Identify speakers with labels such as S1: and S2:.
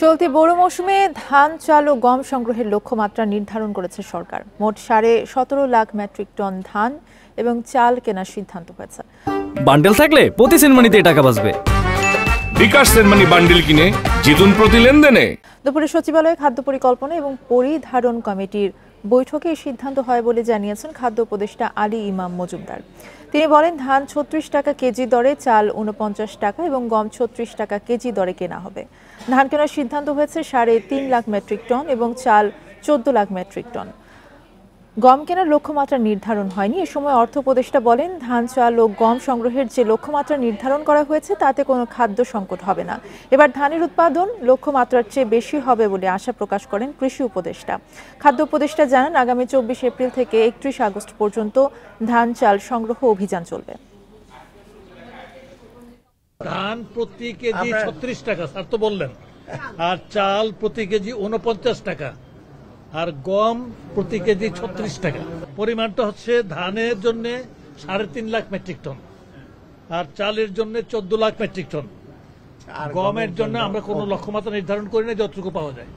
S1: চলতি বোরো মৌসুমে ধান, চাল ও গম সংগ্রহের লক্ষ্যমাত্রা নির্ধারণ করেছে সরকার। মোট 17.5 লাখ মেট্রিক টন ধান এবং চাল কেনার সিদ্ধান্ত হয়েছে।
S2: বান্ডেল থাকলে প্রতি সেনমানিতে টাকা বাঁচবে।
S3: বিকাশ সেনমানি বান্ডেল কিনে জিতুন প্রতি লেনদেনে।
S1: দুপুরে সচিবালয়ে খাদ্য পরিকল্পনা এবং পরিধারণ কমিটির বৈঠকে এই সিদ্ধান্ত হয় বলে জানিয়েছেন খাদ্য উপদেষ্টা আলী ইমাম মজুমদার। তিনি বলেন, ধান 36 টাকা কেজি দরে, চাল 49 টাকা এবং গম 36 টাকা কেজি দরে কেনা হবে। ধান কেনার সিদ্ধান্ত হয়েছে 3.5 লাখ মেট্রিক টন এবং চাল 14 লাখ মেট্রিক টন। গম কেনার লক্ষ্যমাত্রা নির্ধারণ হয়নি। এ সময় অর্থ উপদেষ্টা বলেন, ধান, চাল ও গম সংগ্রহের যে লক্ষ্যমাত্রা নির্ধারণ করা হয়েছে তাতে কোনো খাদ্য সংকট হবে না। এবার ধানের উৎপাদন লক্ষ্যমাত্রার চেয়ে বেশি হবে বলে আশা প্রকাশ করেন কৃষি উপদেষ্টা। খাদ্য উপদেষ্টা জানান, আগামী 24 এপ্রিল থেকে 31 আগস্ট পর্যন্ত ধান, চাল সংগ্রহ অভিযান চলবে।
S4: ধান প্রতি কেজি 36 টাকা স্যার তো বললেন, আর চাল প্রতি কেজি 49 টাকা, আর গম প্রতি কেজি 36 টাকা। পরিমাণটা হচ্ছে ধানের জন্য 3.5 লাখ মেট্রিক টন, আর চালের জন্য 14 লাখ মেট্রিক টন। গমের জন্য আমরা কোনো লক্ষ্যমাত্রা নির্ধারণ করি না, যতটুকু পাওয়া যায়।